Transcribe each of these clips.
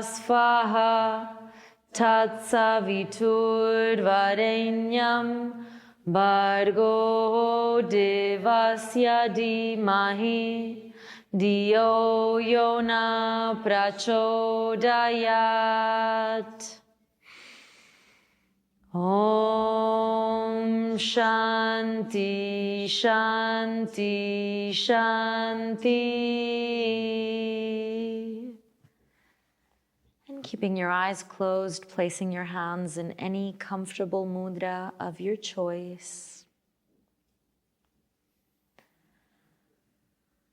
Svaha Tatsavitur Varenyam Bhargo Devasya Dhimahi Dio Yona Prachodayat. Om Shanti Shanti Shanti. Keeping your eyes closed, placing your hands in any comfortable mudra of your choice.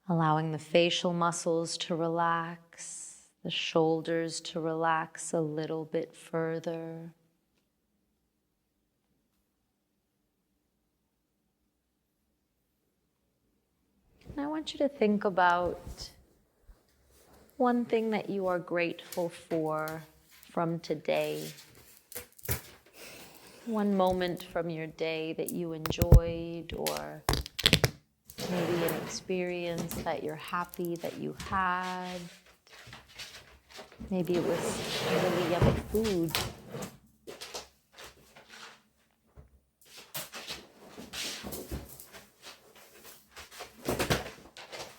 Allowing the facial muscles to relax, the shoulders to relax a little bit further. And I want you to think about one thing that you are grateful for from today. One moment from your day that you enjoyed, or maybe an experience that you're happy that you had. Maybe it was really yummy food.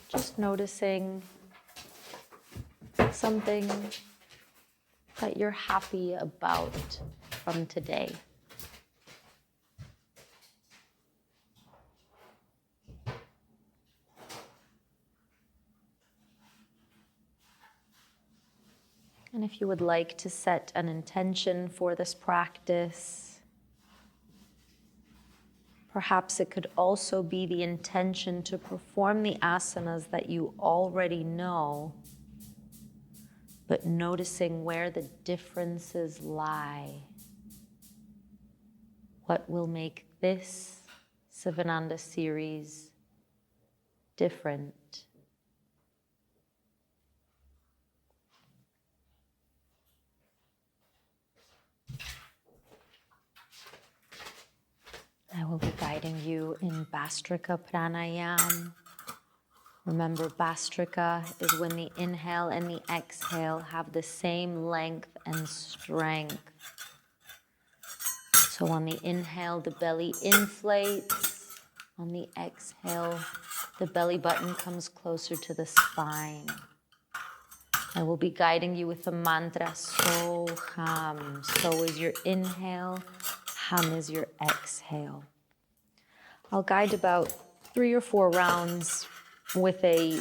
Just noticing something that you're happy about from today. And if you would like to set an intention for this practice, perhaps it could also be the intention to perform the asanas that you already know, but noticing where the differences lie. What will make this Sivananda series different? I will be guiding you in Bhastrika Pranayam. Remember, Bhastrika is when the inhale and the exhale have the same length and strength. So on the inhale, the belly inflates. On the exhale, the belly button comes closer to the spine. I will be guiding you with the mantra So Ham. So is your inhale, Ham is your exhale. I'll guide about 3 or 4 rounds with a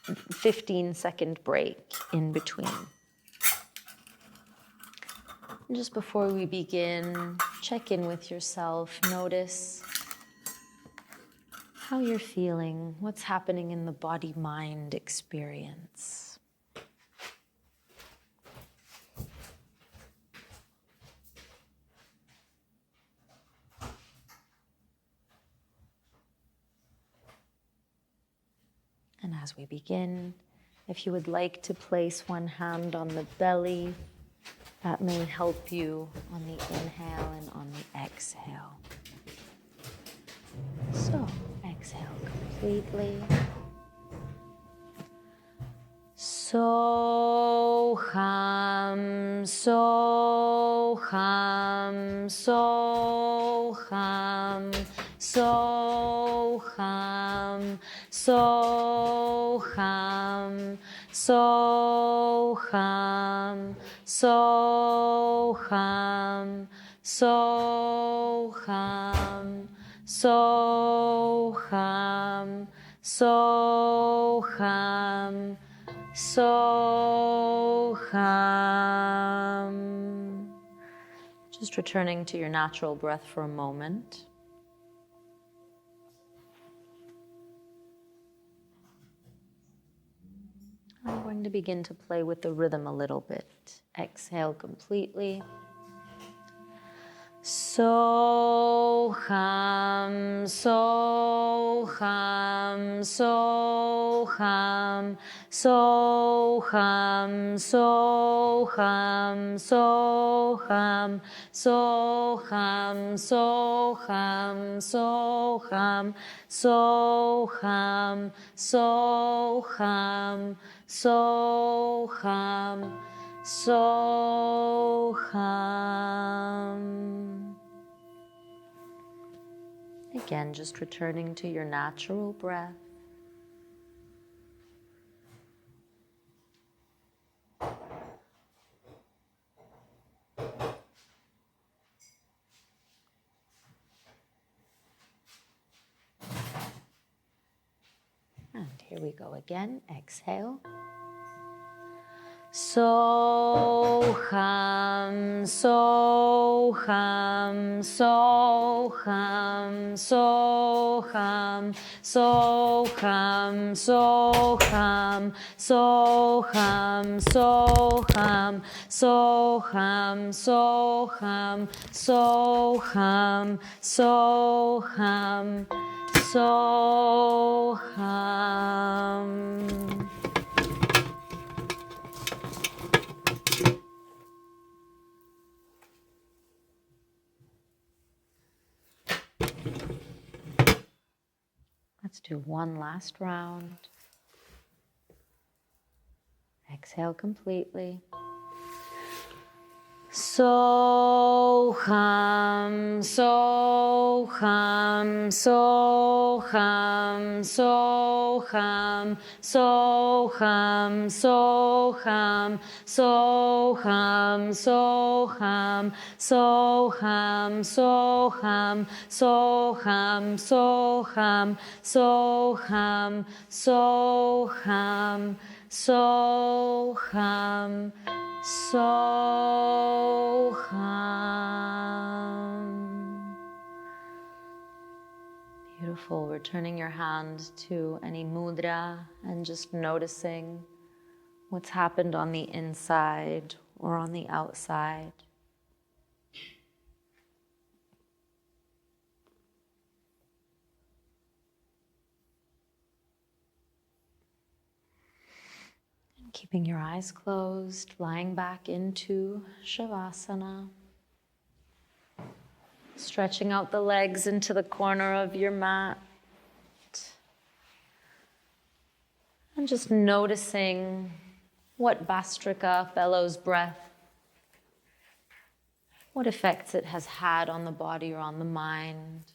15-second break in between. And just before we begin, check in with yourself. Notice how you're feeling, what's happening in the body-mind experience. And as we begin, if you would like to place one hand on the belly, that may help you on the inhale and on the exhale. So, exhale completely. Soham, Soham, Soham, Soham, Soham, Soham, Soham, Soham, Soham, Soham, Soham. Just returning to your natural breath for a moment. I'm going starting to begin to play with the rhythm a little bit. Exhale completely. Soham, soham, soham, soham, soham, soham, soham, soham, soham, soham, soham, soham, soham. Again, just returning to your natural breath. And here we go again. Exhale. Soham, soham, soham, soham, soham, soham, soham, soham, soham, soham, soham, soham, soham. Let's do one last round. Exhale completely. Soham, soham, soham, soham, soham, soham, soham, soham, soham, soham, soham, soham, soham, soham, soham, soham. Beautiful. Returning your hand to any mudra and just noticing what's happened on the inside or on the outside. Keeping your eyes closed, lying back into Shavasana. Stretching out the legs into the corner of your mat. And just noticing what Bastrika, bellows breath, what effects it has had on the body or on the mind.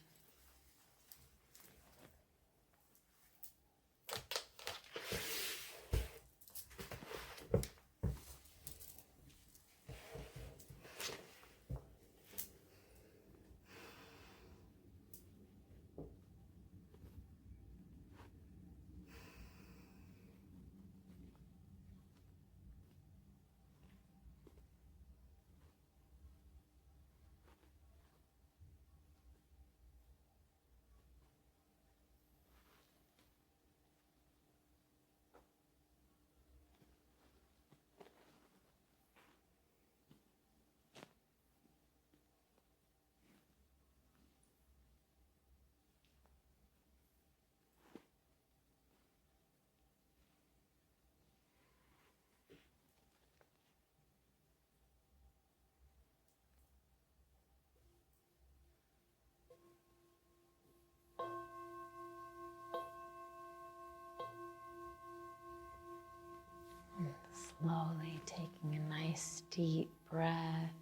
Slowly taking a nice deep breath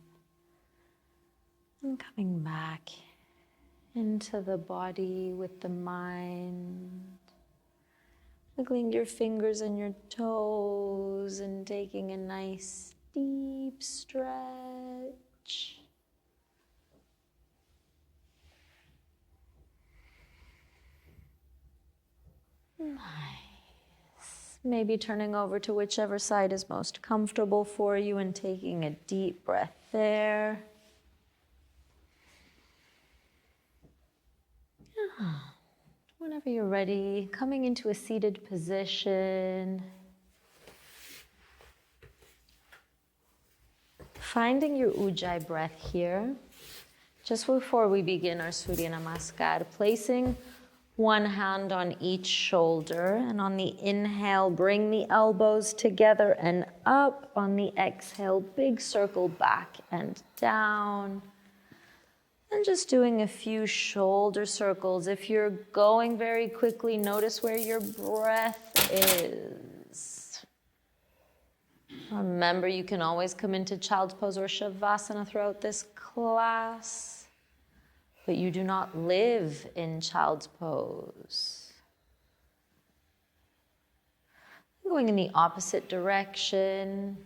and coming back into the body with the mind. Wiggling your fingers and your toes and taking a nice deep stretch. Nice. Maybe turning over to whichever side is most comfortable for you and taking a deep breath there. Whenever you're ready, coming into a seated position. Finding your Ujjayi breath here. Just before we begin our Surya Namaskar, placing one hand on each shoulder, and on the inhale, bring the elbows together and up. On the exhale, big circle back and down. And just doing a few shoulder circles. If you're going very quickly, notice where your breath is. Remember, you can always come into child's pose or shavasana throughout this class, but you do not live in child's pose. Going in the opposite direction,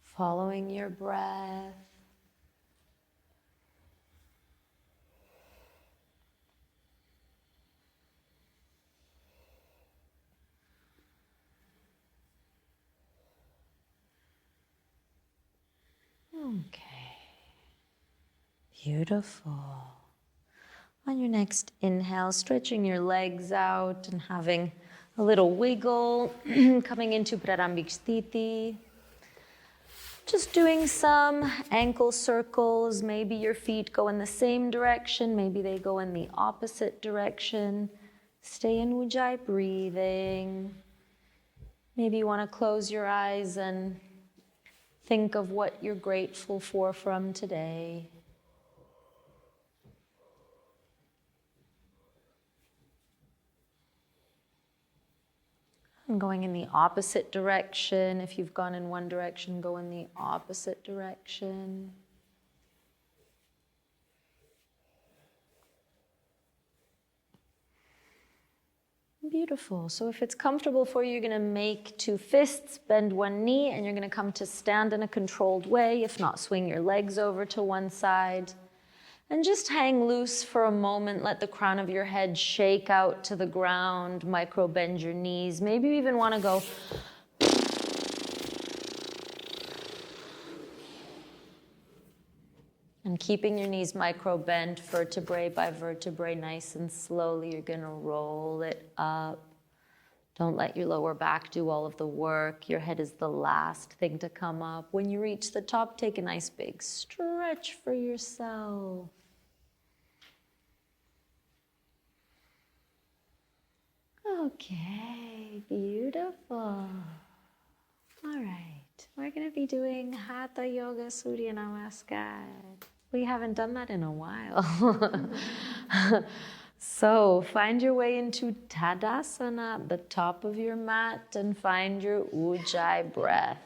following your breath. Okay, beautiful. On your next inhale, stretching your legs out and having a little wiggle, coming into Prarambhik Sthiti. Just doing some ankle circles. Maybe your feet go in the same direction, maybe they go in the opposite direction. Stay in Ujjayi breathing. Maybe you want to close your eyes and think of what you're grateful for from today. And going in the opposite direction. If you've gone in one direction, go in the opposite direction. Beautiful. So if it's comfortable for you, you're going to make two fists, bend one knee, and you're going to come to stand in a controlled way. If not, swing your legs over to one side. And just hang loose for a moment. Let the crown of your head shake out to the ground. Micro bend your knees. Maybe you even want to go. And keeping your knees micro bent, vertebrae by vertebrae, nice and slowly, you're going to roll it up. Don't let your lower back do all of the work. Your head is the last thing to come up. When you reach the top, take a nice big stretch for yourself. Okay, beautiful. All right, we're going to be doing Hatha Yoga Surya Namaskar. We haven't done that in a while. So find your way into Tadasana at the top of your mat and find your Ujjayi breath.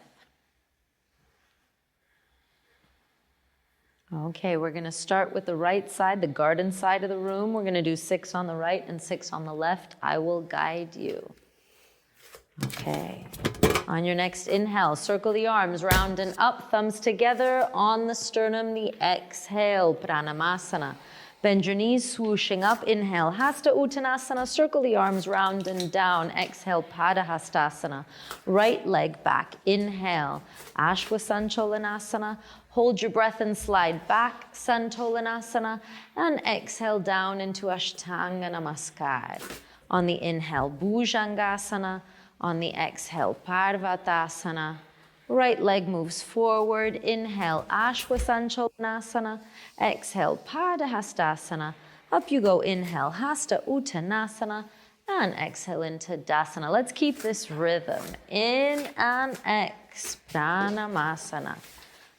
Okay, we're going to start with the right side, the garden side of the room. We're going to do 6 on the right and 6 on the left. I will guide you. Okay. On your next inhale, circle the arms round and up, thumbs together on the sternum. The exhale, Pranamasana. Bend your knees, swooshing up. Inhale, Hasta Uttanasana. Circle the arms round and down. Exhale, Padahastasana. Right leg back. Inhale, Ashwasancholanasana. Hold your breath and slide back, Santolanasana. And exhale down into Ashtanga Namaskar. On the inhale, Bhujangasana. On the exhale, Parvatasana. Right leg moves forward. Inhale, Ashwasancholanasana. Exhale, Padahastasana. Up you go. Inhale, Hasta Uttanasana. And exhale into Dasana. Let's keep this rhythm. In and ex, Pranamasana.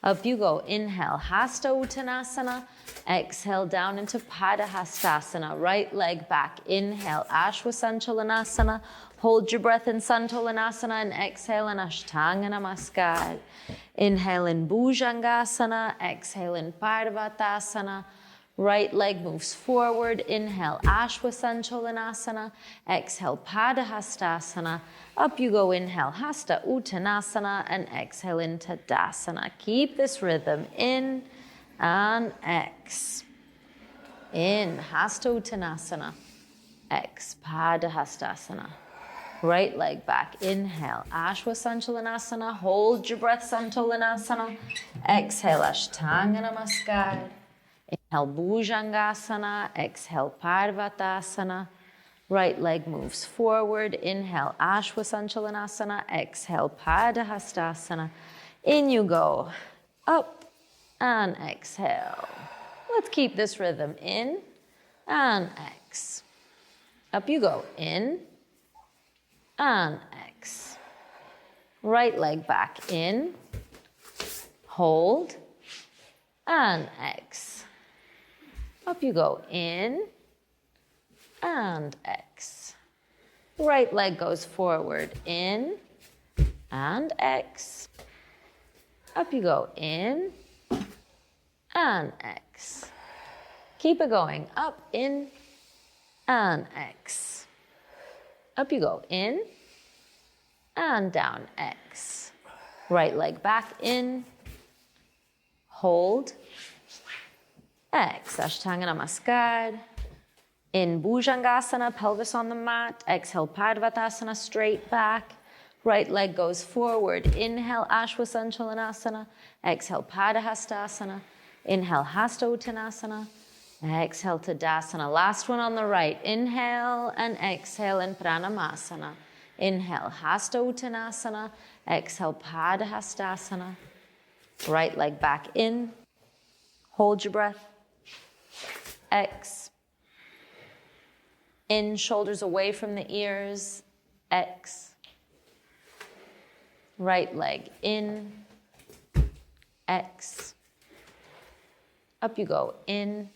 Up you go. Inhale, Hasta Uttanasana. Exhale down into Padahastasana. Right leg back. Inhale, Ashwasancholanasana. Hold your breath in Santolanasana and exhale in Ashtanga Namaskar. Inhale in Bhujangasana. Exhale in Parvatasana. Right leg moves forward. Inhale, Ashwasancholanasana. Exhale, Padahastasana. Up you go. Inhale, Hasta Uttanasana. And exhale into Dasana. Keep this rhythm. In and ex. In, Hasta Uttanasana. Ex, Padahastasana. Right leg back. Inhale, Ashwasancholanasana. Hold your breath, Santolanasana. Exhale, Ashtanga Namaskar. Inhale, Bhujangasana. Exhale, Parvatasana. Right leg moves forward. Inhale, Ashwasancholanasana. Exhale, Padahastasana. In you go. Up and exhale. Let's keep this rhythm. In and X. Up you go. In and X. Right leg back in. Hold and X. Up you go. In and X. Right leg goes forward. In and X. Up you go. In and X. Keep it going. Up, in, and X. Up you go. In, and down, X. Right leg back in. Hold. X. Ashtanga Namaskar. In Bhujangasana, pelvis on the mat. Exhale, Pardvatasana, straight back. Right leg goes forward. Inhale, Ashwasanchalanasana. Exhale, Padahastasana. Inhale, Hasta Uttanasana. Exhale, Tadasana. Last one on the right. Inhale and exhale in Pranamasana. Inhale, Hasta Uttanasana. Exhale, Padahastasana. Right leg back in. Hold your breath. X. In, shoulders away from the ears. X. Right leg in. X. Up you go. In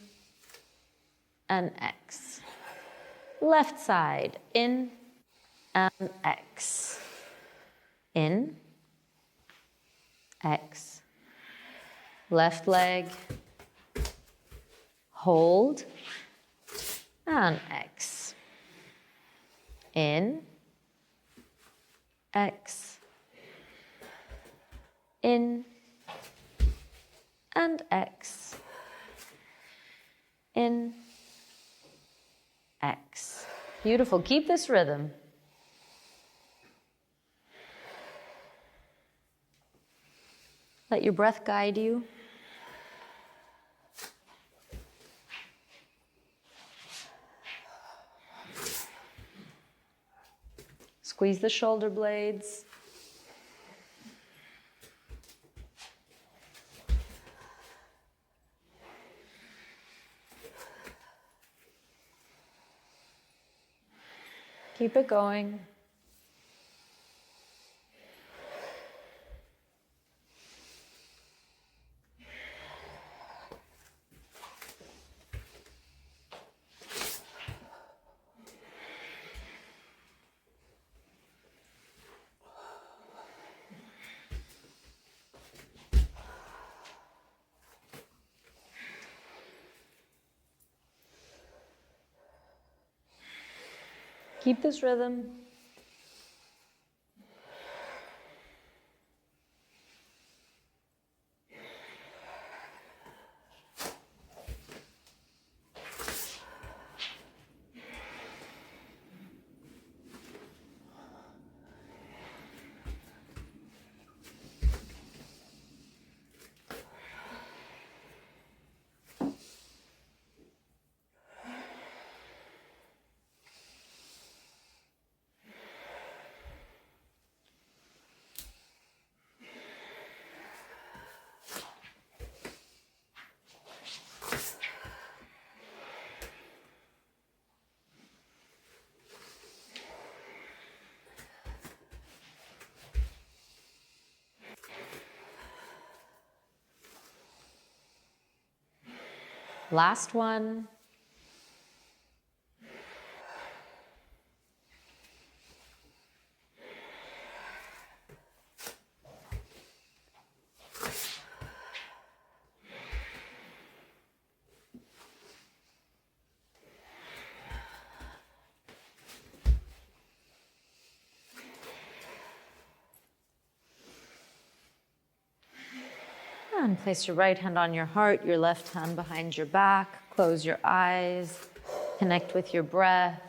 and X. Left side. In and X. In. X. Left leg. Hold. And X. In. X. In. And X. In. X. Beautiful. Keep this rhythm. Let your breath guide you. Squeeze the shoulder blades. Keep it going. Keep this rhythm. Last one. And place your right hand on your heart, your left hand behind your back. Close your eyes. Connect with your breath.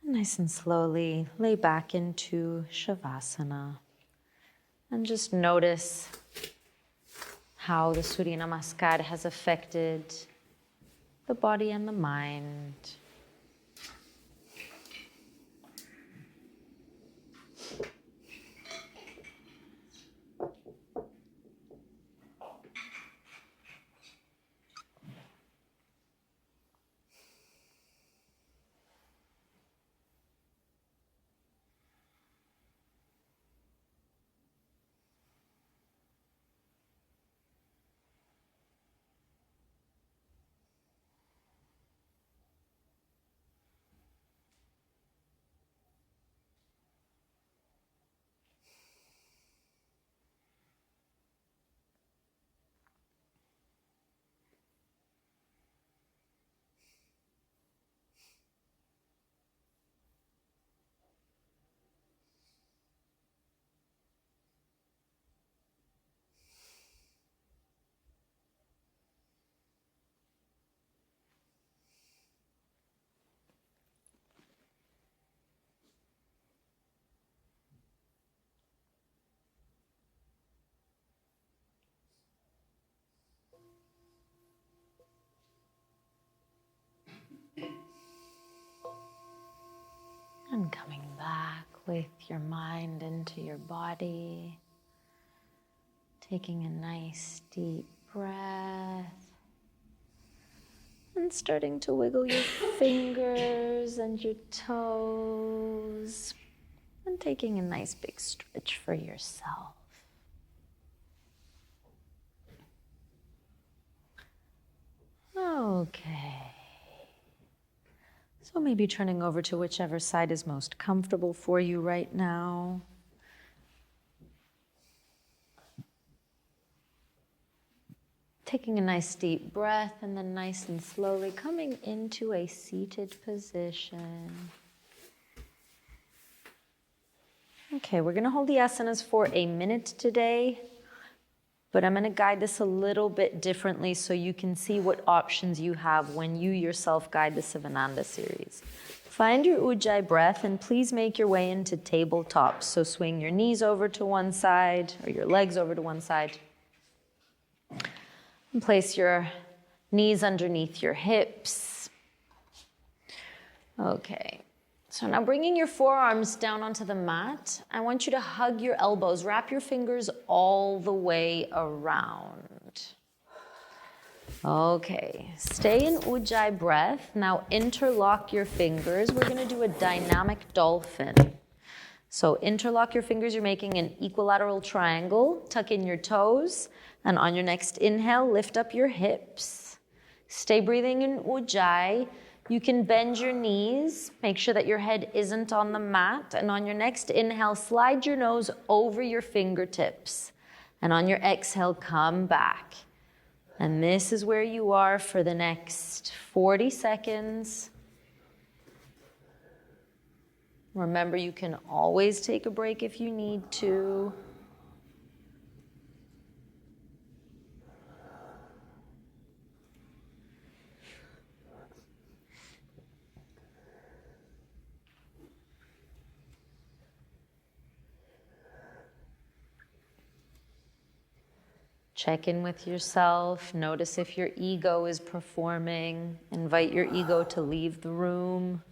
Nice and slowly lay back into Shavasana. And just notice how the Surya Namaskar has affected the body and the mind. And coming back with your mind into your body, taking a nice deep breath, and starting to wiggle your fingers and your toes, and taking a nice big stretch for yourself. Okay. So maybe turning over to whichever side is most comfortable for you right now. Taking a nice deep breath and then nice and slowly coming into a seated position. Okay, we're going to hold the asanas for a minute today, but I'm going to guide this a little bit differently so you can see what options you have when you yourself guide the Sivananda series. Find your Ujjayi breath and please make your way into tabletop. So swing your knees over to one side or your legs over to one side. And place your knees underneath your hips. Okay. So now bringing your forearms down onto the mat, I want you to hug your elbows. Wrap your fingers all the way around. Okay, stay in Ujjayi breath. Now interlock your fingers. We're going to do a dynamic dolphin. So interlock your fingers. You're making an equilateral triangle. Tuck in your toes. And on your next inhale, lift up your hips. Stay breathing in Ujjayi. You can bend your knees, make sure that your head isn't on the mat, and on your next inhale, slide your nose over your fingertips. And on your exhale, come back. And this is where you are for the next 40 seconds. Remember, you can always take a break if you need to. Check in with yourself. Notice if your ego is performing. Invite your ego to leave the room.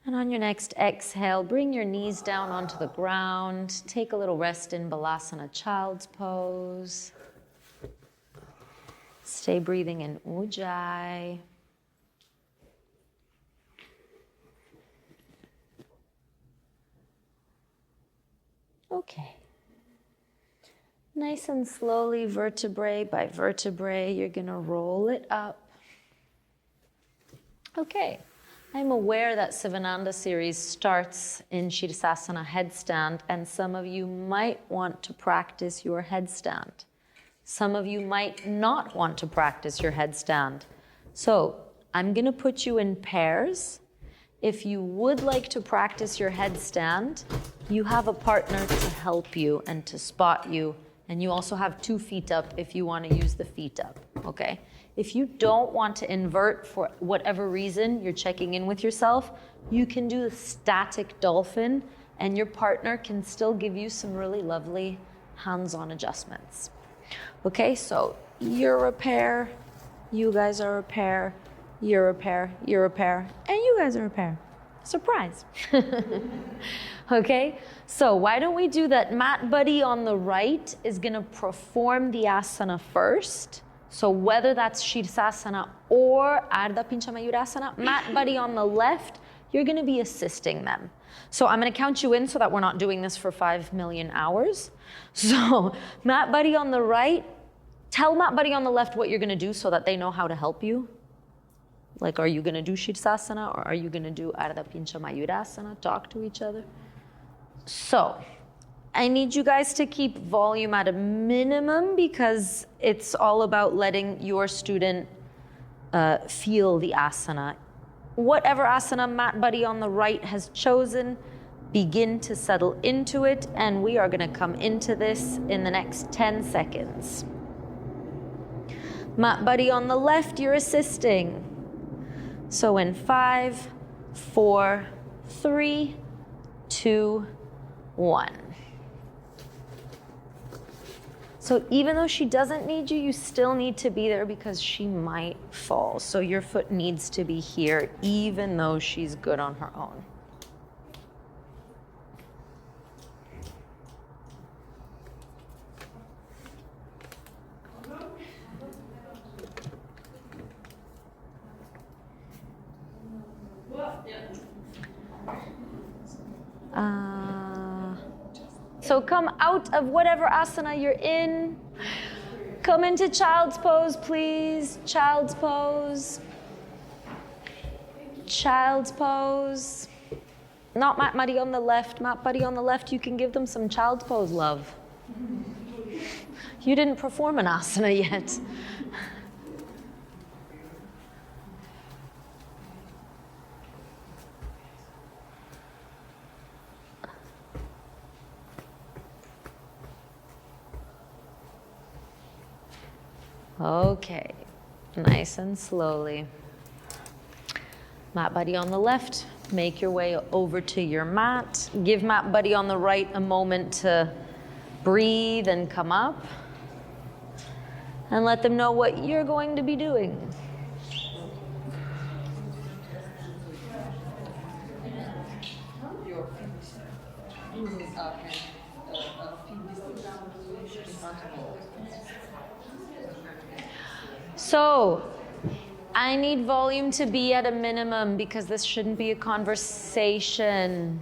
And on your next exhale, bring your knees down onto the ground. Take a little rest in Balasana, child's pose. Stay breathing in Ujjayi. Okay. Nice and slowly, vertebrae by vertebrae, you're going to roll it up. Okay. I'm aware that Sivananda series starts in Sirshasana headstand, and some of you might want to practice your headstand. Some of you might not want to practice your headstand. So I'm going to put you in pairs. If you would like to practice your headstand, you have a partner to help you and to spot you. And you also have 2 feet up if you want to use the feet up, okay? If you don't want to invert for whatever reason, you're checking in with yourself, you can do the static dolphin and your partner can still give you some really lovely hands-on adjustments. Okay, so you're a pair, you guys are a pair, you're a pair, you're a pair, and you guys are a pair. Surprise. Okay, so why don't we do that? Mat buddy on the right is gonna perform the asana first. So whether that's Sirshasana or Ardha Pincha Mayurasana, mat buddy on the left, you're gonna be assisting them. So I'm gonna count you in so that we're not doing this for 5 million hours. So mat buddy on the right, tell mat buddy on the left what you're gonna do so that they know how to help you. Like, are you gonna do Sirshasana or are you gonna do Ardha Pincha Mayurasana? Talk to each other. So, I need you guys to keep volume at a minimum because it's all about letting your student feel the asana. Whatever asana mat buddy on the right has chosen, begin to settle into it, and we are gonna come into this in the next 10 seconds. Mat buddy on the left, you're assisting. So in 5, 4, 3, 2, 1. So even though she doesn't need you, you still need to be there because she might fall. So your foot needs to be here even though she's good on her own. So come out of whatever asana you're in. Come into child's pose, please. Child's pose. Child's pose. Not mat buddy on the left. Mat buddy on the left, you can give them some child's pose love. You didn't perform an asana yet. Okay, nice and slowly. Mat buddy on the left, make your way over to your mat. Give mat buddy on the right a moment to breathe and come up. And let them know what you're going to be doing. So, I need volume to be at a minimum because this shouldn't be a conversation.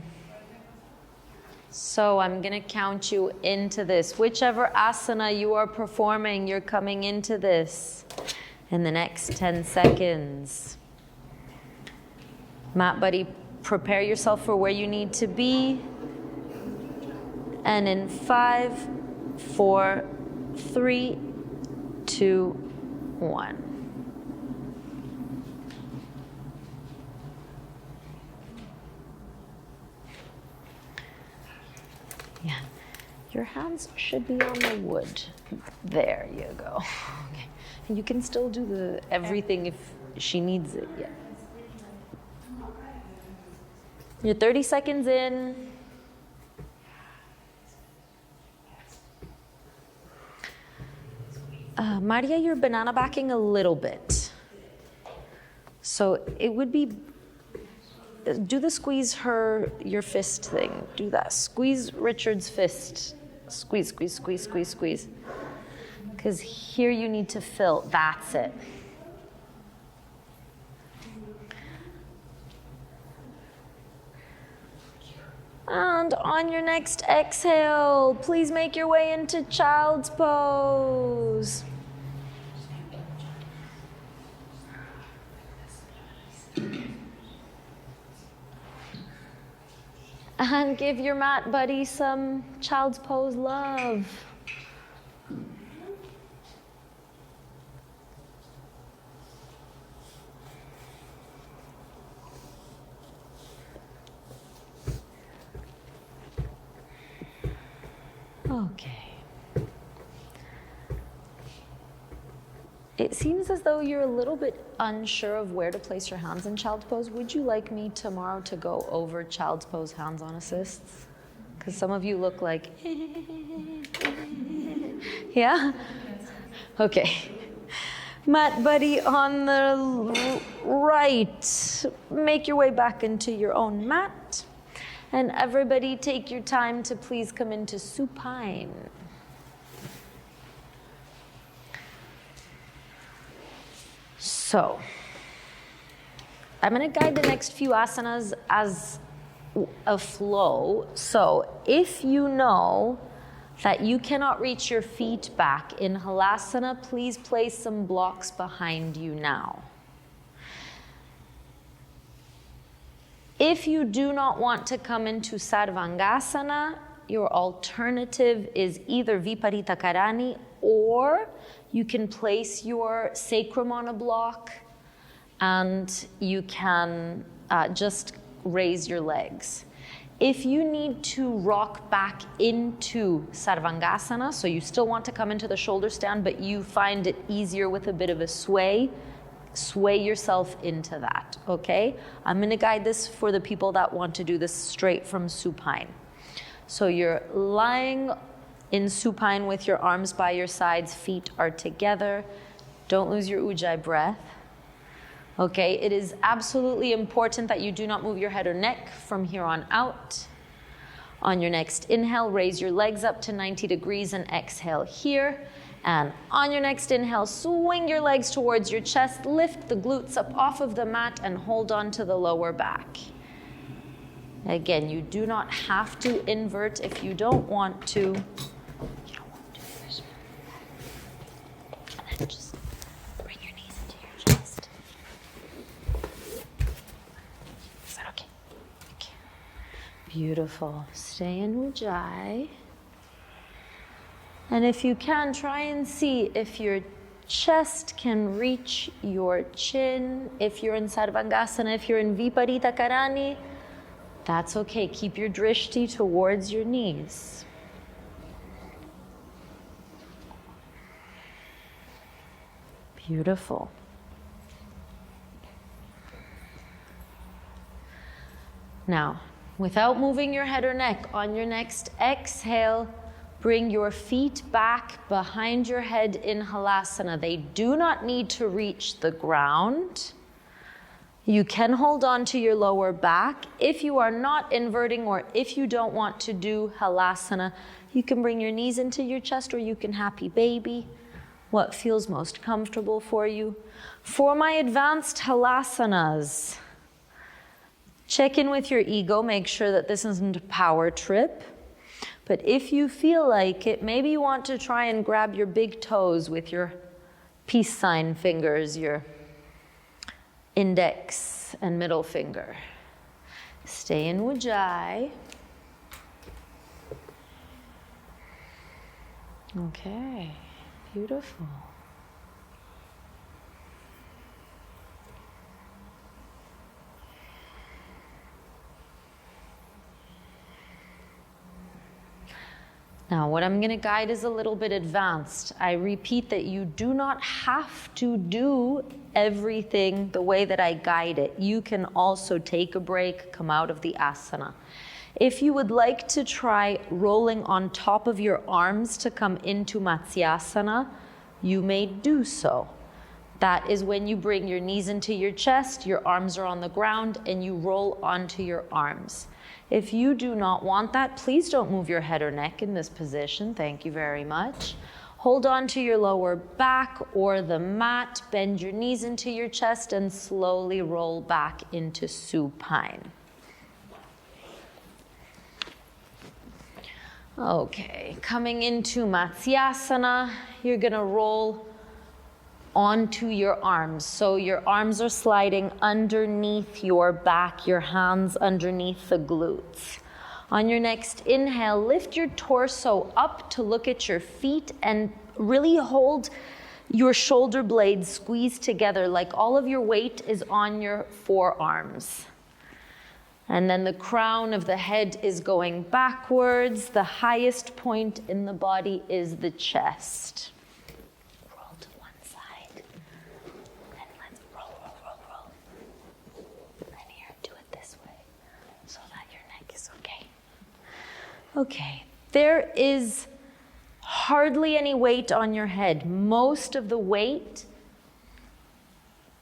So I'm gonna count you into this. Whichever asana you are performing, you're coming into this in the next 10 seconds. Mat buddy, prepare yourself for where you need to be. And in 5, 4, 3, 2, 1. Yeah, your hands should be on the wood. There you go. Okay, and you can still do the everything if she needs it. Yeah. You're 30 seconds in. Maria, you're banana backing a little bit. So it would be, do the squeeze your fist thing. Do that. Squeeze Richard's fist. Squeeze, squeeze, squeeze, squeeze, squeeze. Because here you need to fill. That's it. And on your next exhale, please make your way into child's pose. And give your mat buddy some child's pose love. Okay. It seems as though you're a little bit unsure of where to place your hands in child's pose. Would you like me tomorrow to go over child's pose hands on assists? Because some of you look like, yeah? Okay. Mat buddy on the right. Make your way back into your own mat. And everybody take your time to please come into supine. So, I'm going to guide the next few asanas as a flow. So, if you know that you cannot reach your feet back in Halasana, please place some blocks behind you now. If you do not want to come into Sarvangasana, your alternative is either Viparita Karani, or you can place your sacrum on a block and you can just raise your legs. If you need to rock back into Sarvangasana, so you still want to come into the shoulder stand, but you find it easier with a bit of a sway yourself into that, okay? I'm gonna guide this for the people that want to do this straight from supine. So you're lying in supine with your arms by your sides, feet are together. Don't lose your ujjayi breath. Okay, it is absolutely important that you do not move your head or neck from here on out. On your next inhale, raise your legs up to 90 degrees and exhale here. And on your next inhale, swing your legs towards your chest, lift the glutes up off of the mat and hold on to the lower back. Again, you do not have to invert if you don't want to. And then just bring your knees into your chest. Is that okay? Okay. Beautiful. Stay in ujjayi. And if you can, try and see if your chest can reach your chin. If you're in Sarvangasana, if you're in Viparita Karani, that's okay. Keep your drishti towards your knees. Beautiful. Now, without moving your head or neck, on your next exhale, bring your feet back behind your head in Halasana. They do not need to reach the ground. You can hold on to your lower back. If you are not inverting or if you don't want to do Halasana, you can bring your knees into your chest or you can happy baby, what feels most comfortable for you. For my advanced Halasanas, check in with your ego, make sure that this isn't a power trip. But if you feel like it, maybe you want to try and grab your big toes with your peace sign fingers, your index and middle finger. Stay in ujjayi. Okay, beautiful. Now, what I'm going to guide is a little bit advanced. I repeat that you do not have to do everything the way that I guide it. You can also take a break, come out of the asana. If you would like to try rolling on top of your arms to come into Matsyasana, you may do so. That is when you bring your knees into your chest, your arms are on the ground, and you roll onto your arms. If you do not want that, please don't move your head or neck in this position. Thank you very much. Hold on to your lower back or the mat, bend your knees into your chest, and slowly roll back into supine. Okay, coming into Matsyasana, you're gonna roll onto your arms. So your arms are sliding underneath your back, your hands underneath the glutes. On your next inhale, lift your torso up to look at your feet and really hold your shoulder blades squeezed together like all of your weight is on your forearms. And then the crown of the head is going backwards. The highest point in the body is the chest. Roll to one side. Okay, there is hardly any weight on your head. Most of the weight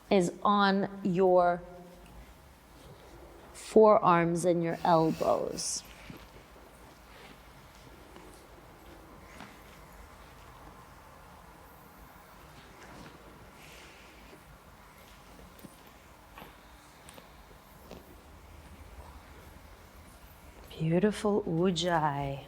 is on your forearms and your elbows. Beautiful Ujjayi.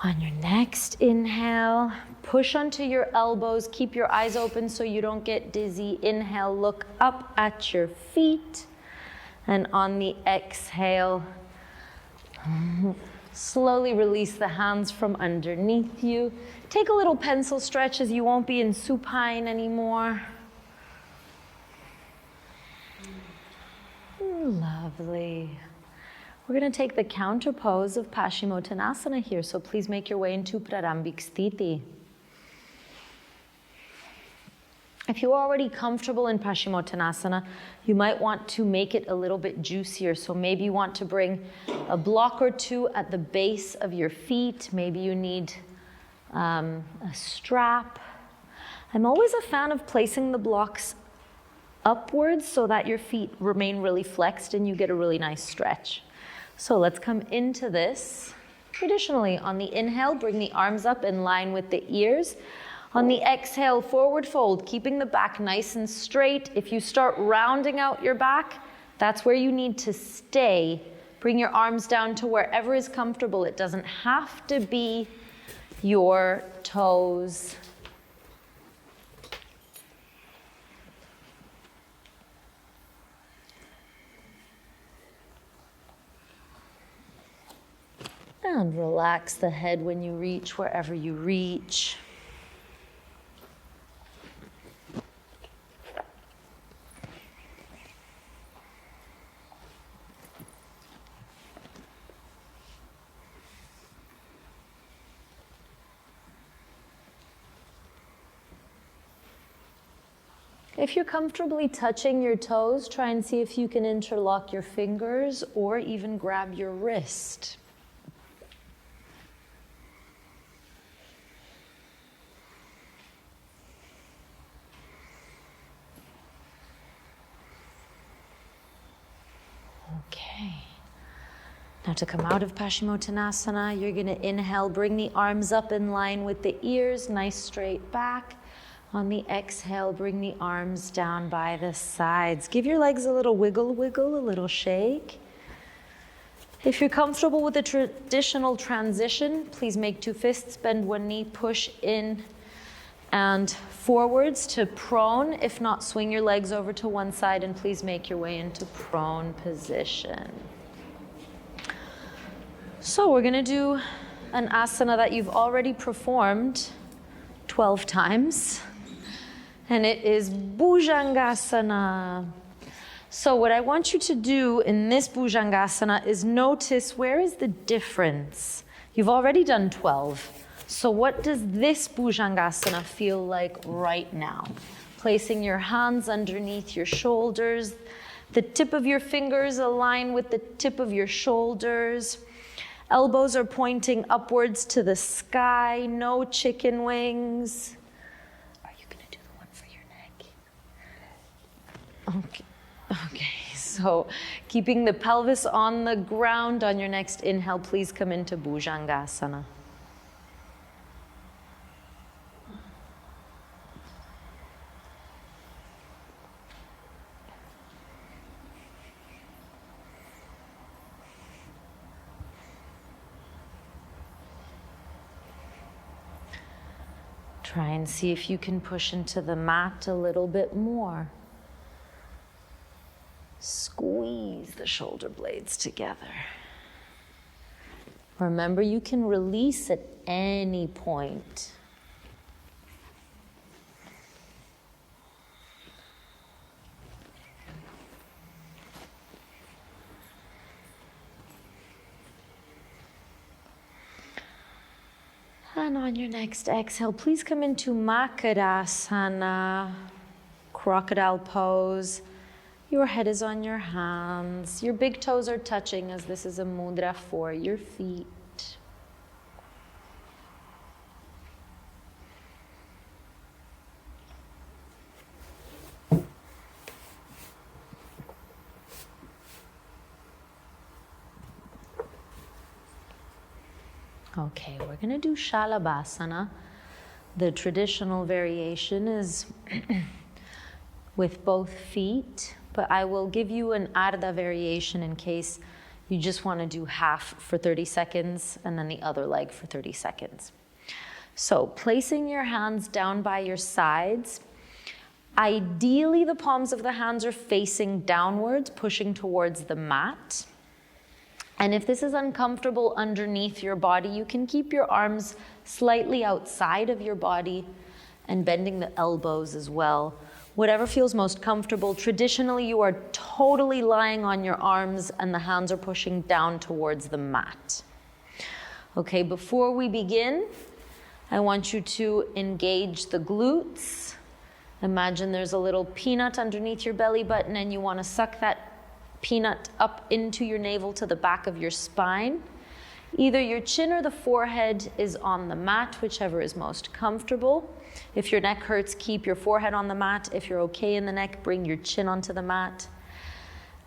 On your next inhale, push onto your elbows. Keep your eyes open so you don't get dizzy. Inhale, look up at your feet. And on the exhale, slowly release the hands from underneath you. Take a little pencil stretch as you won't be in supine anymore. Lovely. We're going to take the counter pose of Paschimottanasana here, so please make your way into Prarambhik Sthiti. If you're already comfortable in Paschimottanasana, you might want to make it a little bit juicier. So maybe you want to bring a block or two at the base of your feet. Maybe you need a strap. I'm always a fan of placing the blocks upwards so that your feet remain really flexed and you get a really nice stretch. So let's come into this. Traditionally, on the inhale, bring the arms up in line with the ears. On the exhale, forward fold, keeping the back nice and straight. If you start rounding out your back, that's where you need to stay. Bring your arms down to wherever is comfortable. It doesn't have to be your toes. And relax the head when you reach wherever you reach. If you're comfortably touching your toes, try and see if you can interlock your fingers or even grab your wrist. Okay. Now to come out of Paschimottanasana, you're going to inhale, bring the arms up in line with the ears, nice straight back. On the exhale, bring the arms down by the sides. Give your legs a little wiggle, wiggle, a little shake. If you're comfortable with the traditional transition, please make two fists, bend one knee, push in and forwards to prone. If not, swing your legs over to one side and please make your way into prone position. So we're going to do an asana that you've already performed 12 times. And it is Bhujangasana. So what I want you to do in this Bhujangasana is notice where is the difference. You've already done 12. So what does this Bhujangasana feel like right now? Placing your hands underneath your shoulders. The tip of your fingers align with the tip of your shoulders. Elbows are pointing upwards to the sky. No chicken wings. Okay, so keeping the pelvis on the ground on your next inhale, please come into Bhujangasana. Try and see if you can push into the mat a little bit more. Squeeze the shoulder blades together. Remember, you can release at any point. And on your next exhale, please come into Makarasana, crocodile pose. Your head is on your hands. Your big toes are touching as this is a mudra for your feet. Okay, we're going to do Shalabhasana. The traditional variation is with both feet, but I will give you an Ardha variation in case you just want to do half for 30 seconds and then the other leg for 30 seconds. So placing your hands down by your sides. Ideally, the palms of the hands are facing downwards, pushing towards the mat. And if this is uncomfortable underneath your body, you can keep your arms slightly outside of your body and bending the elbows as well. Whatever feels most comfortable. Traditionally, you are totally lying on your arms and the hands are pushing down towards the mat. Okay, before we begin, I want you to engage the glutes. Imagine there's a little peanut underneath your belly button and you want to suck that peanut up into your navel to the back of your spine. Either your chin or the forehead is on the mat, whichever is most comfortable. If your neck hurts, keep your forehead on the mat. If you're okay in the neck, bring your chin onto the mat.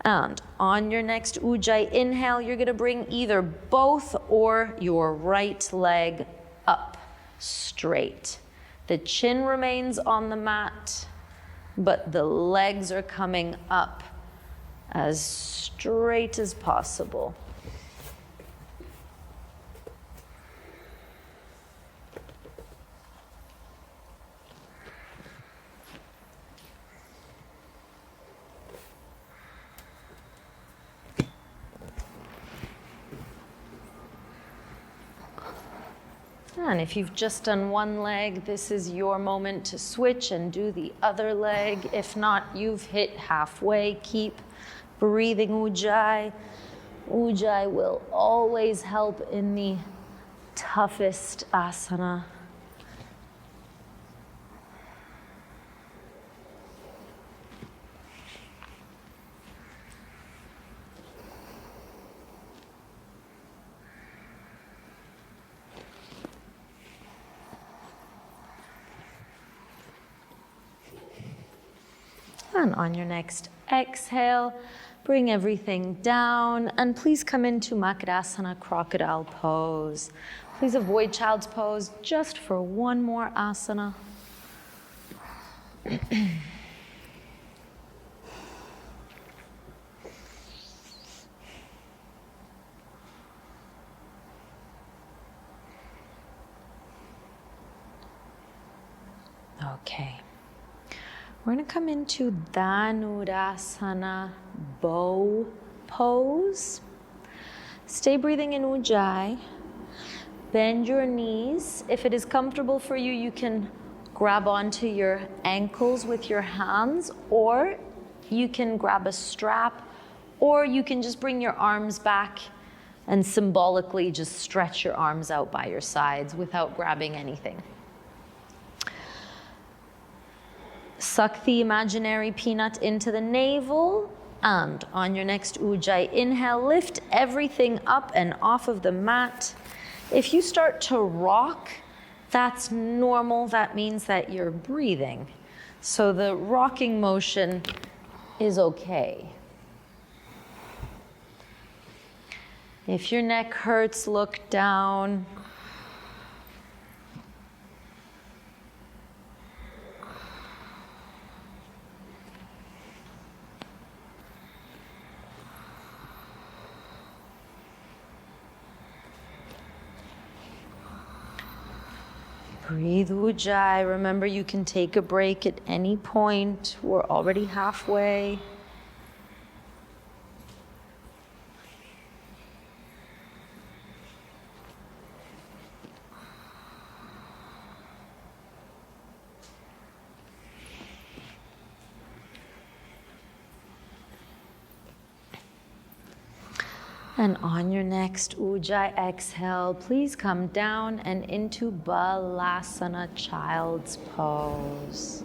And on your next Ujjayi inhale, you're going to bring either both or your right leg up straight. The chin remains on the mat, but the legs are coming up as straight as possible. And if you've just done one leg, this is your moment to switch and do the other leg. If not, you've hit halfway. Keep breathing Ujjayi. Ujjayi will always help in the toughest asana. And on your next exhale, bring everything down and please come into Makarasana, crocodile pose. Please avoid child's pose just for one more asana. Okay. We're going to come into Dhanurasana, bow pose. Stay breathing in Ujjayi. Bend your knees. If it is comfortable for you, you can grab onto your ankles with your hands, or you can grab a strap, or you can just bring your arms back and symbolically just stretch your arms out by your sides without grabbing anything. Suck the imaginary peanut into the navel, and on your next Ujjayi inhale, lift everything up and off of the mat. If you start to rock, that's normal. That means that you're breathing. So the rocking motion is okay. If your neck hurts, look down. Breathe Ujjayi. Remember, you can take a break at any point. We're already halfway. And on your next Ujjayi exhale, please come down and into Balasana, child's pose.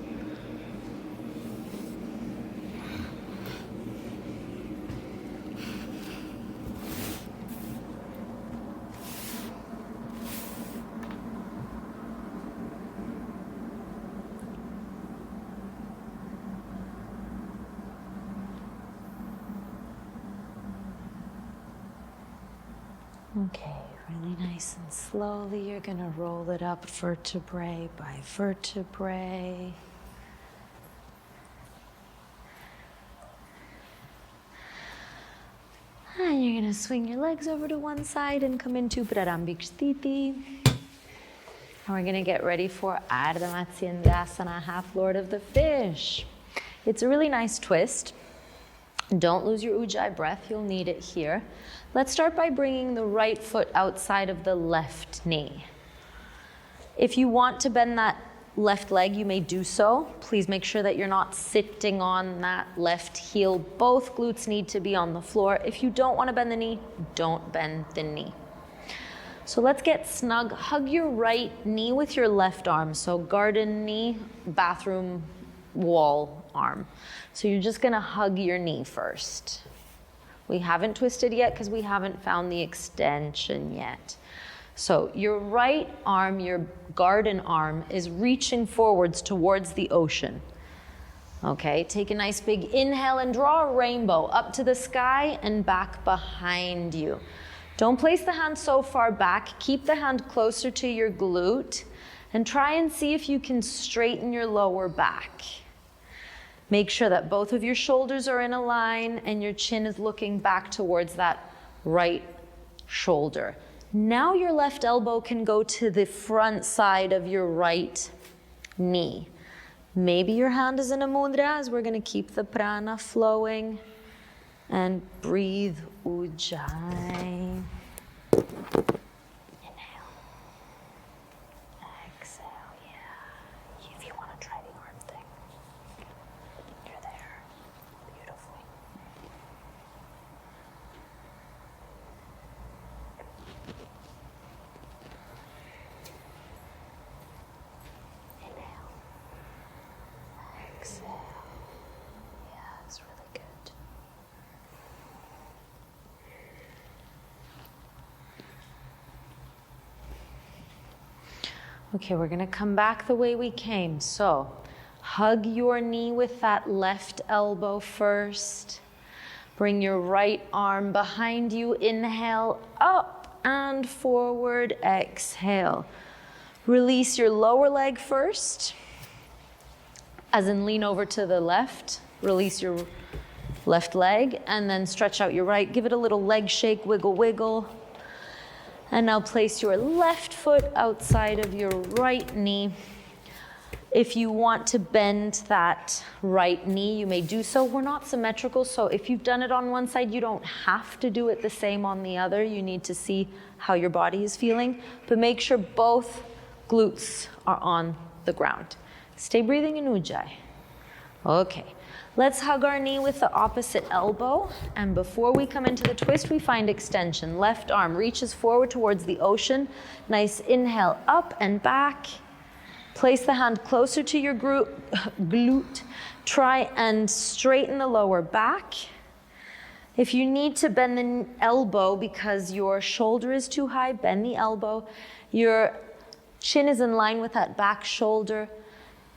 Okay, really nice and slowly, you're going to roll it up vertebrae by vertebrae. And you're going to swing your legs over to one side and come into Prarambhik Sthiti. And we're going to get ready for Ardha Matsyendriyasana, half Lord of the Fish. It's a really nice twist. Don't lose your Ujjayi breath, you'll need it here. Let's start by bringing the right foot outside of the left knee. If you want to bend that left leg, you may do so. Please make sure that you're not sitting on that left heel. Both glutes need to be on the floor. If you don't want to bend the knee, don't bend the knee. So let's get snug. Hug your right knee with your left arm. So garden knee, bathroom wall arm. So you're just gonna hug your knee first. We haven't twisted yet because we haven't found the extension yet. So your right arm, your garden arm, is reaching forwards towards the ocean. Okay, take a nice big inhale and draw a rainbow up to the sky and back behind you. Don't place the hand so far back. Keep the hand closer to your glute and try and see if you can straighten your lower back. Make sure that both of your shoulders are in a line and your chin is looking back towards that right shoulder. Now your left elbow can go to the front side of your right knee. Maybe your hand is in a mudra as we're going to keep the prana flowing. And breathe Ujjayi. Inhale. Exhale, yeah. If you want to try the arm thing. You're there. Beautiful. Inhale. Exhale. Yeah, it's really good. Okay, we're gonna come back the way we came. So, hug your knee with that left elbow first. Bring your right arm behind you. Inhale, up and forward. Exhale. Release your lower leg first. As in lean over to the left. Release your left leg and then stretch out your right. Give it a little leg shake, wiggle, wiggle. And now place your left foot outside of your right knee. If you want to bend that right knee, you may do so. We're not symmetrical, so if you've done it on one side, you don't have to do it the same on the other. You need to see how your body is feeling, but make sure both glutes are on the ground. Stay breathing in Ujjayi. Okay. Let's hug our knee with the opposite elbow. And before we come into the twist, we find extension. Left arm reaches forward towards the ocean. Nice inhale up and back. Place the hand closer to your glute. Try and straighten the lower back. If you need to bend the elbow because your shoulder is too high, bend the elbow. Your chin is in line with that back shoulder.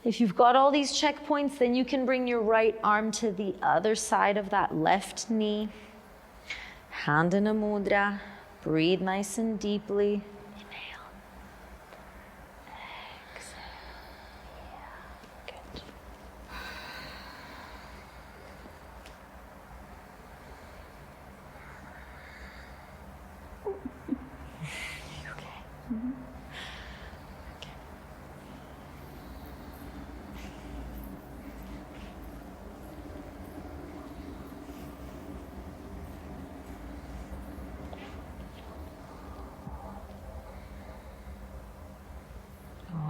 If you've got all these checkpoints, then you can bring your right arm to the other side of that left knee. Hand in a mudra. Breathe nice and deeply. Inhale. Exhale. Yeah, good. Okay. Mm-hmm.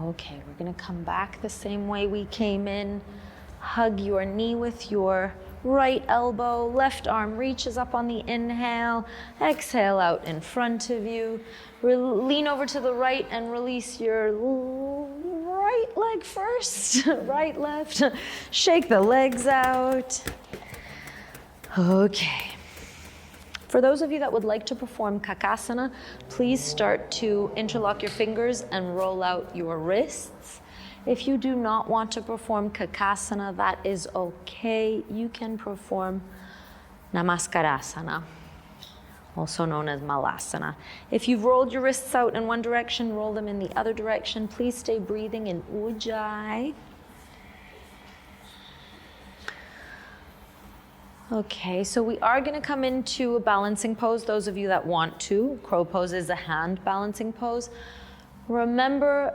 Okay, we're gonna come back the same way we came in. Hug your knee with your right elbow, left arm reaches up on the inhale, exhale out in front of you. Lean over to the right and release your right leg first, right, left. Shake the legs out. Okay. For those of you that would like to perform Kakasana, please start to interlock your fingers and roll out your wrists. If you do not want to perform Kakasana, that is okay. You can perform Namaskarasana, also known as Malasana. If you've rolled your wrists out in one direction, roll them in the other direction. Please stay breathing in Ujjayi. Okay, so we are going to come into a balancing pose, those of you that want to. Crow pose is a hand balancing pose. Remember,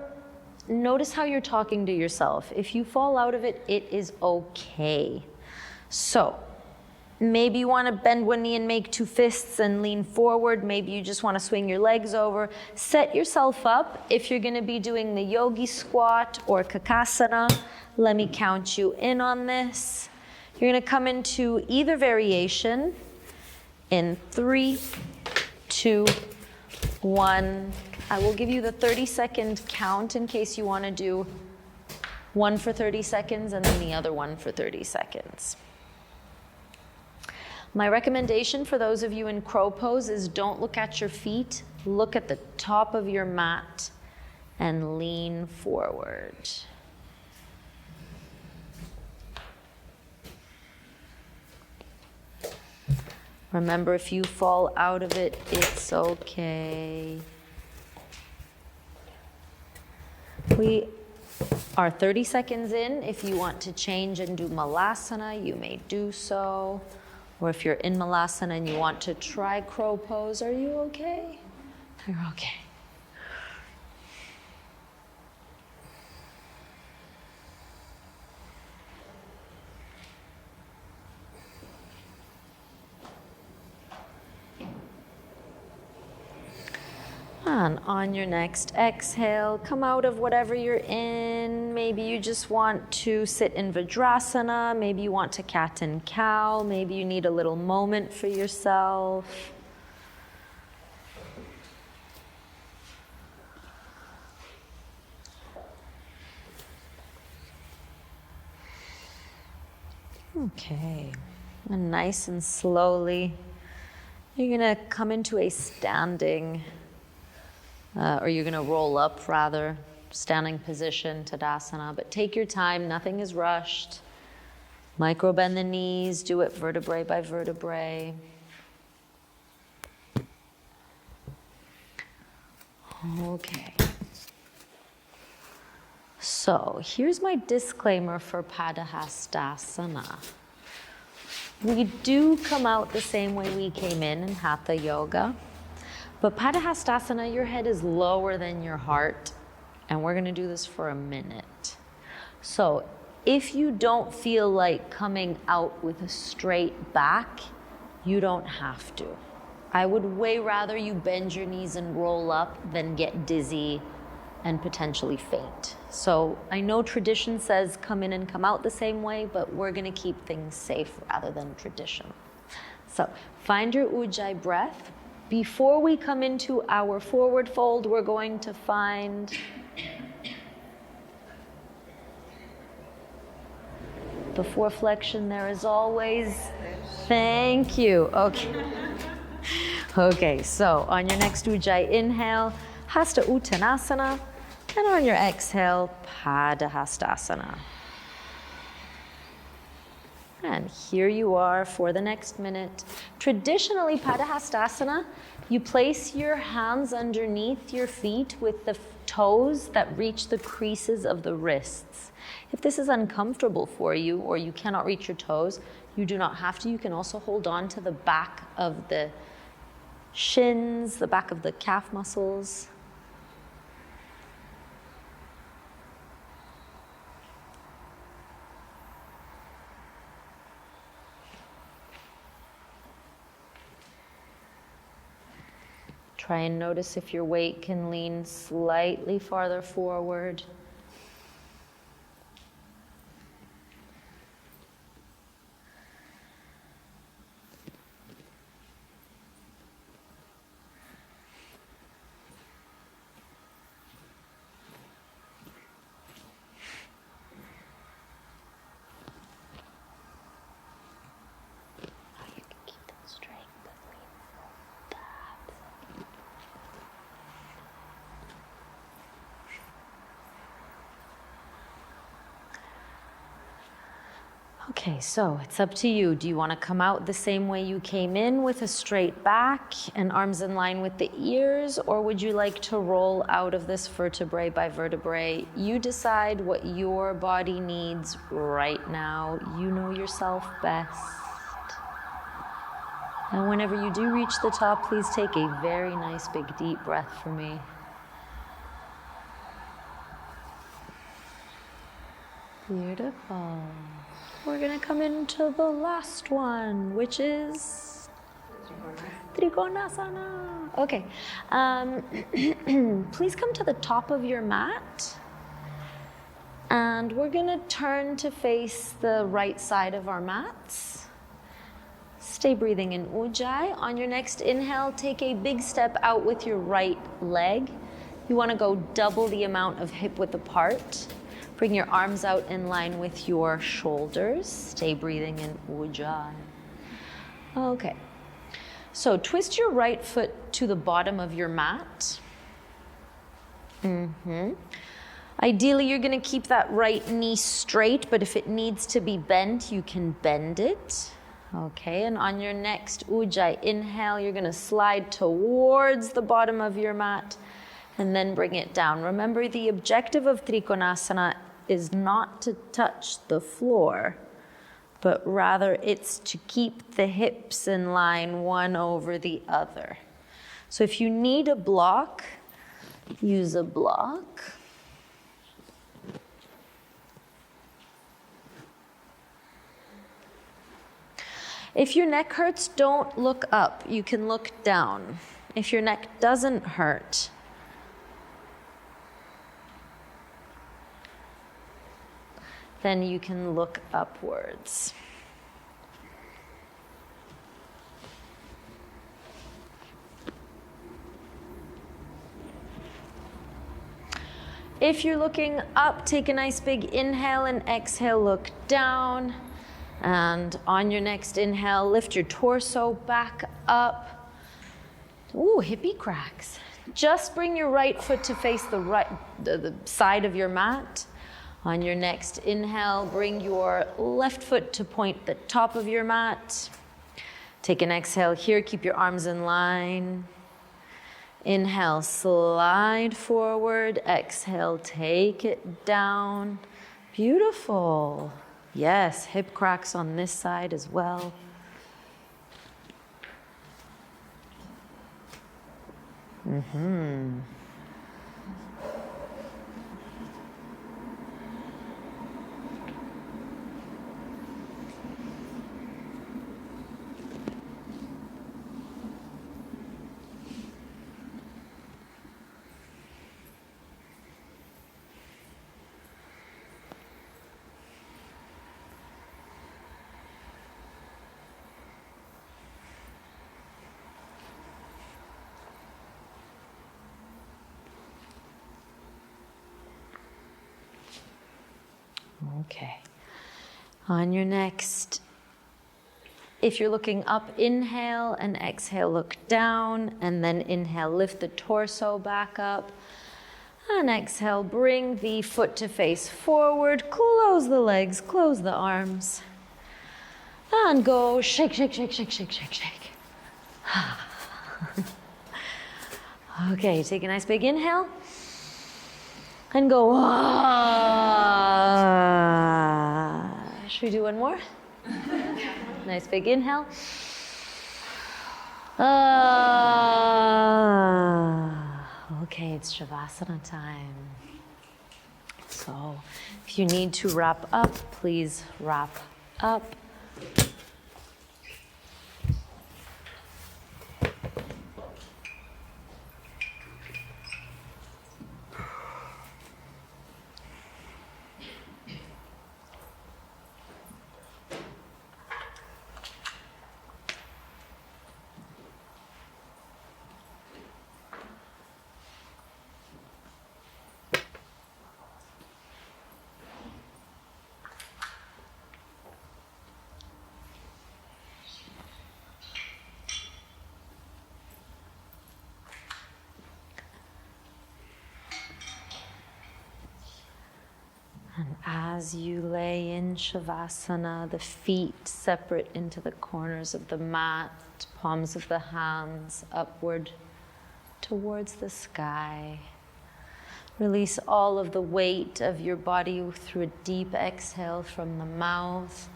notice how you're talking to yourself. If you fall out of it, it is okay. So, maybe you want to bend one knee and make two fists and lean forward. Maybe you just want to swing your legs over. Set yourself up. If you're going to be doing the yogi squat or Kakasana, let me count you in on this. You're going to come into either variation in 3, 2, 1. I will give you the 30-second count in case you want to do one for 30 seconds and then the other one for 30 seconds. My recommendation for those of you in crow pose is don't look at your feet, look at the top of your mat and lean forward. Remember, if you fall out of it, it's okay. We are 30 seconds in. If you want to change and do Malasana, you may do so. Or if you're in Malasana and you want to try crow pose, are you okay? You're okay. And on your next exhale, come out of whatever you're in. Maybe you just want to sit in Vajrasana. Maybe you want to cat and cow. Maybe you need a little moment for yourself. Okay, and nice and slowly, you're gonna come into a standing or you're going to roll up rather, standing position, Tadasana. But take your time, nothing is rushed. Micro bend the knees, do it vertebrae by vertebrae. Okay. So here's my disclaimer for Padahastasana. We do come out the same way we came in Hatha Yoga. But Padahastasana, your head is lower than your heart, and we're going to do this for a minute. So if you don't feel like coming out with a straight back, you don't have to. I would way rather you bend your knees and roll up than get dizzy and potentially faint. So I know tradition says come in and come out the same way, but we're going to keep things safe rather than tradition. So find your Ujjayi breath. Before we come into our forward fold, we're going to find before flexion there is always, thank you, okay. Okay, so on your next Ujjayi inhale, Hasta Uttanasana, and on your exhale, Padahastasana. And here you are for the next minute. Traditionally, Padahastasana, you place your hands underneath your feet with the toes that reach the creases of the wrists. If this is uncomfortable for you or you cannot reach your toes, you do not have to. You can also hold on to the back of the shins, the back of the calf muscles. Try and notice if your weight can lean slightly farther forward. Okay, so it's up to you. Do you want to come out the same way you came in with a straight back and arms in line with the ears, or would you like to roll out of this vertebrae by vertebrae? You decide what your body needs right now. You know yourself best. And whenever you do reach the top, please take a very nice big deep breath for me. Beautiful. We're gonna come into the last one, which is Trikonasana. Okay. Please come to the top of your mat. And we're gonna turn to face the right side of our mats. Stay breathing in Ujjayi. On your next inhale, take a big step out with your right leg. You wanna go double the amount of hip width apart. Bring your arms out in line with your shoulders. Stay breathing in Ujjayi. Okay. So twist your right foot to the bottom of your mat. Ideally, you're gonna keep that right knee straight, but if it needs to be bent, you can bend it. Okay, and on your next Ujjayi inhale, you're gonna slide towards the bottom of your mat and then bring it down. Remember, the objective of Trikonasana is not to touch the floor, but rather it's to keep the hips in line one over the other. So if you need a block, use a block. If your neck hurts, don't look up. You can look down. If your neck doesn't hurt, then you can look upwards. If you're looking up, take a nice big inhale and exhale, look down. And on your next inhale, lift your torso back up. Ooh, hippie cracks. Just bring your right foot to face the side of your mat. On your next inhale, bring your left foot to point the top of your mat. Take an exhale here, keep your arms in line. Inhale, slide forward. Exhale, take it down. Beautiful. Yes, hip cracks on this side as well. Okay. On your next, if you're looking up, inhale and exhale, look down, and then inhale, lift the torso back up. And exhale, bring the foot to face forward, close the legs, close the arms. And go shake, shake, shake, shake, shake, shake, shake. Okay, take a nice big inhale. And go, ah. Should we do one more? Nice big inhale. Okay, it's Shavasana time. So if you need to wrap up, please wrap up. And as you lay in Shavasana, the feet separate into the corners of the mat, palms of the hands upward towards the sky. Release all of the weight of your body through a deep exhale from the mouth.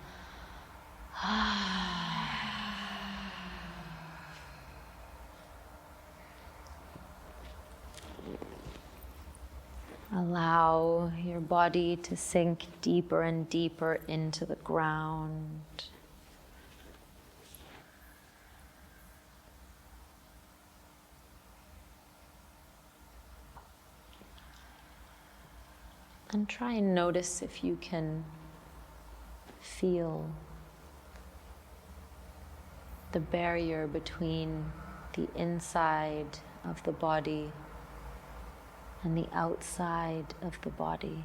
Allow your body to sink deeper and deeper into the ground. And try and notice if you can feel the barrier between the inside of the body and the outside of the body.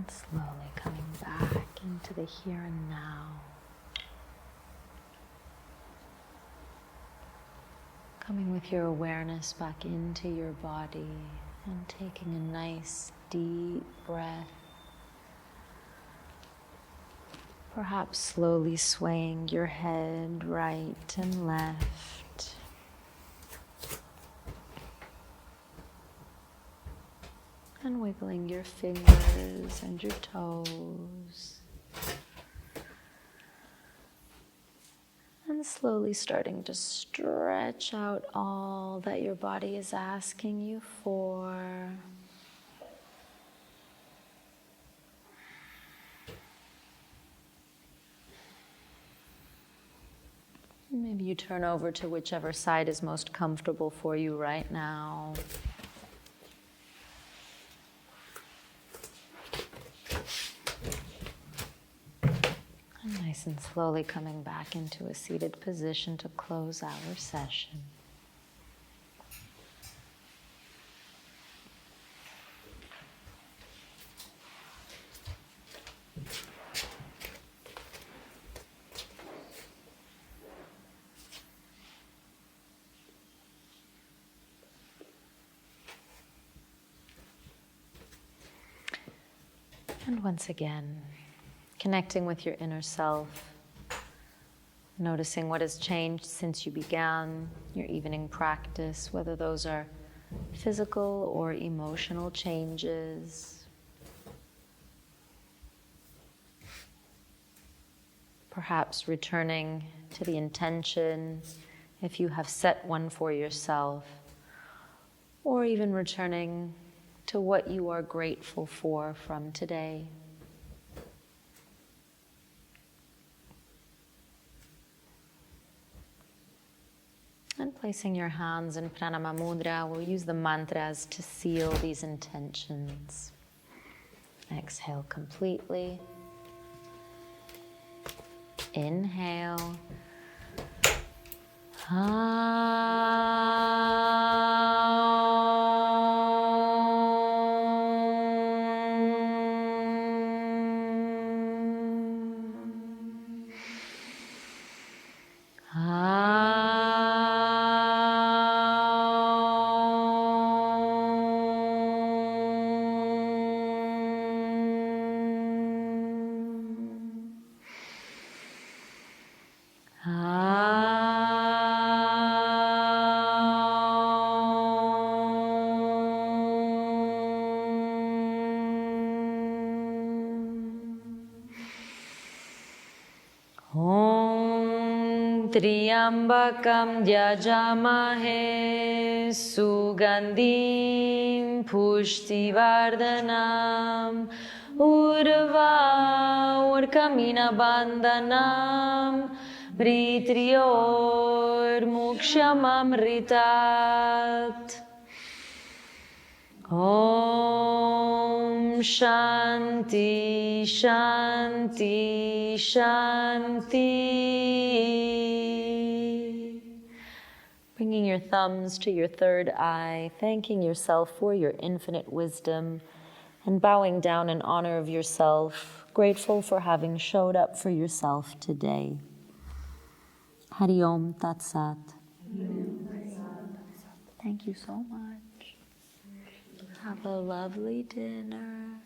And slowly coming back into the here and now. Coming with your awareness back into your body and taking a nice deep breath. Perhaps slowly swaying your head right and left. And wiggling your fingers and your toes. And slowly starting to stretch out all that your body is asking you for. Maybe you turn over to whichever side is most comfortable for you right now. And nice and slowly coming back into a seated position to close our session. And once again, connecting with your inner self, noticing what has changed since you began your evening practice, whether those are physical or emotional changes. Perhaps returning to the intention, if you have set one for yourself, or even returning to what you are grateful for from today. And placing your hands in Pranama Mudra, we'll use the mantras to seal these intentions. Exhale completely. Inhale. Triambakam yajamahe sugandhim pushtivardhanam urva urkamina bandhanam vritriyor mukshamamritat. Om Shanti Shanti Shanti. Bringing your thumbs to your third eye, thanking yourself for your infinite wisdom, and bowing down in honor of yourself, grateful for having showed up for yourself today. Hari Om Tat Sat. Thank you so much. Have a lovely dinner.